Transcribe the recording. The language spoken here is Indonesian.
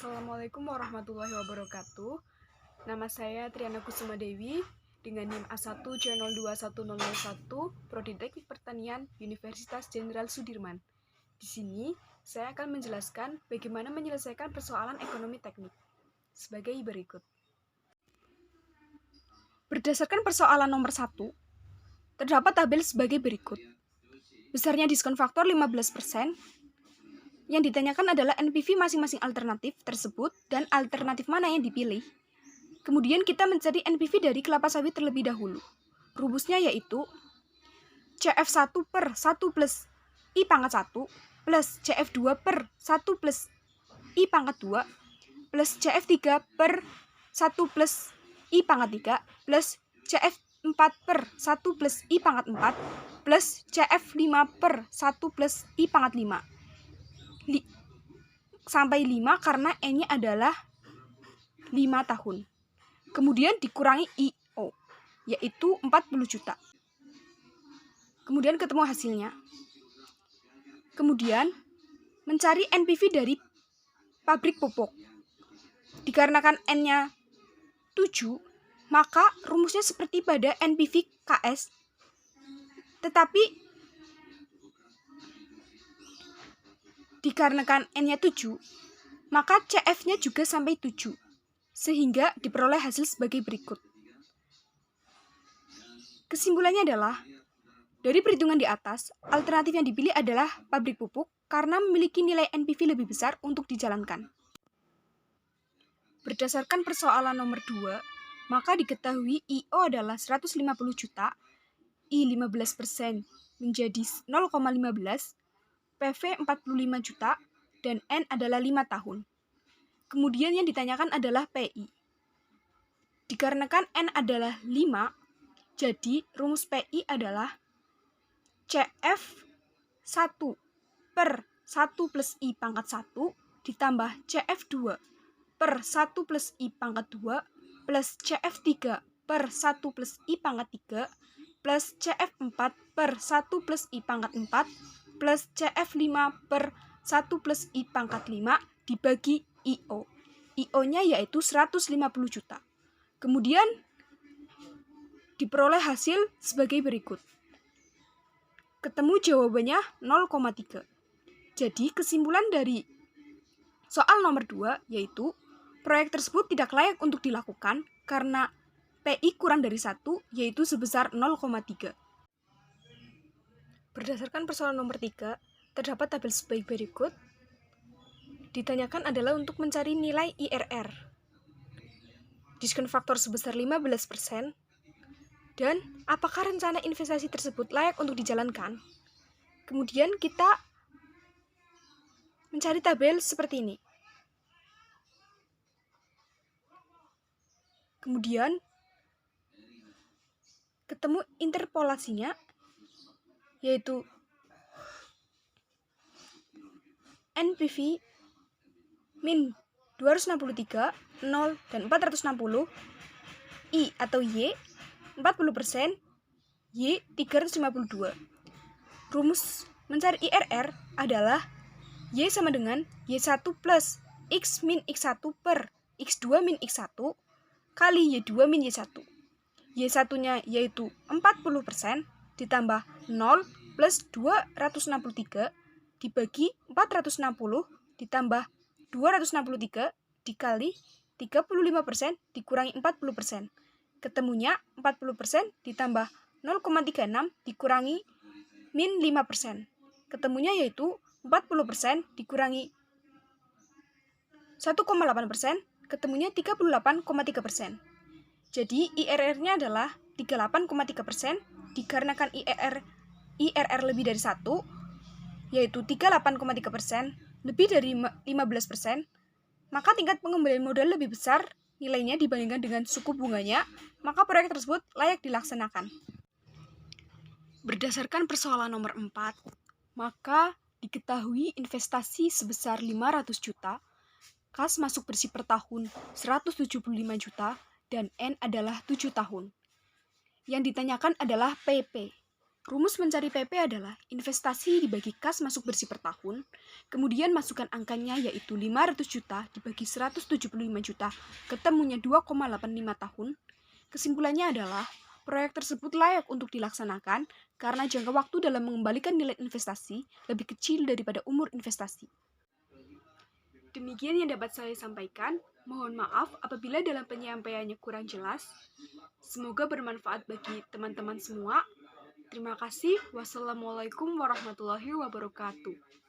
Assalamualaikum warahmatullahi wabarakatuh. Nama saya Triana Kusuma Dewi dengan NIM A1C02101 Prodi Teknik Pertanian Universitas Jenderal Sudirman. Di sini saya akan menjelaskan bagaimana menyelesaikan persoalan ekonomi teknik sebagai berikut. Berdasarkan persoalan nomor 1, terdapat tabel sebagai berikut. Besarnya diskon faktor 15%. Yang ditanyakan adalah NPV masing-masing alternatif tersebut dan alternatif mana yang dipilih. Kemudian kita mencari NPV dari kelapa sawit terlebih dahulu. Rumusnya yaitu CF1 per 1 plus I pangkat 1 plus CF2 per 1 plus I pangkat 2 plus CF3 per 1 plus I pangkat 3 plus CF4 per 1 plus I pangkat 4 plus CF5 per 1 plus I pangkat 5. Sampai 5 karena N-nya adalah 5 tahun. Kemudian dikurangi IO, yaitu 40 juta. Kemudian ketemu hasilnya. Kemudian mencari NPV dari pabrik pupuk. Dikarenakan N-nya 7, maka rumusnya seperti pada NPV KS. Tetapi dikarenakan N-nya 7, maka CF-nya juga sampai 7, sehingga diperoleh hasil sebagai berikut. Kesimpulannya adalah, dari perhitungan di atas, alternatif yang dipilih adalah pabrik pupuk karena memiliki nilai NPV lebih besar untuk dijalankan. Berdasarkan persoalan nomor 2, maka diketahui IO adalah 150 juta, I 15% menjadi 0,15, PV 45 juta, dan N adalah 5 tahun. Kemudian yang ditanyakan adalah PI. Dikarenakan N adalah 5, jadi rumus PI adalah CF1 per 1 plus I pangkat 1 ditambah CF2 per 1 plus I pangkat 2 plus CF3 per 1 plus I pangkat 3 plus CF4 per 1 plus I pangkat 4 plus CF5 per 1 plus I pangkat 5 dibagi IO. IO-nya yaitu 150 juta. Kemudian diperoleh hasil sebagai berikut. Ketemu jawabannya 0,3. Jadi kesimpulan dari soal nomor 2 yaitu proyek tersebut tidak layak untuk dilakukan karena PI kurang dari 1 yaitu sebesar 0,3. Berdasarkan persoalan nomor 3, terdapat tabel sebagai berikut. Ditanyakan adalah untuk mencari nilai IRR. Diskon faktor sebesar 15%. Dan apakah rencana investasi tersebut layak untuk dijalankan? Kemudian kita mencari tabel seperti ini. Kemudian ketemu interpolasinya, yaitu NPV min 263, 0, dan 460, I atau Y 40%, Y 352. Rumus mencari IRR adalah Y sama dengan Y1 plus X min X1 per X2 min X1 kali Y2 min Y1. Y1-nya yaitu 40% ditambah 0 plus 263 dibagi 460 ditambah 263 dikali 35% dikurangi 40%. Ketemunya 40% ditambah 0,36 dikurangi min 5%. Ketemunya yaitu 40% dikurangi 1,8%, ketemunya 38,3%. Jadi IRR-nya adalah 38,3% dikarenakan IRR lebih dari 1, yaitu 38,3%, lebih dari 15%, maka tingkat pengembalian modal lebih besar nilainya dibandingkan dengan suku bunganya, maka proyek tersebut layak dilaksanakan. Berdasarkan persoalan nomor 4, maka diketahui investasi sebesar 500 juta, kas masuk bersih per tahun 175 juta, dan N adalah 7 tahun. Yang ditanyakan adalah PP. Rumus mencari PP adalah investasi dibagi kas masuk bersih per tahun, kemudian masukkan angkanya yaitu 500 juta dibagi 175 juta, ketemunya 2,85 tahun. Kesimpulannya adalah, proyek tersebut layak untuk dilaksanakan karena jangka waktu dalam mengembalikan nilai investasi lebih kecil daripada umur investasi. Demikian yang dapat saya sampaikan. Mohon maaf apabila dalam penyampaiannya kurang jelas. Semoga bermanfaat bagi teman-teman semua. Terima kasih. Wassalamualaikum warahmatullahi wabarakatuh.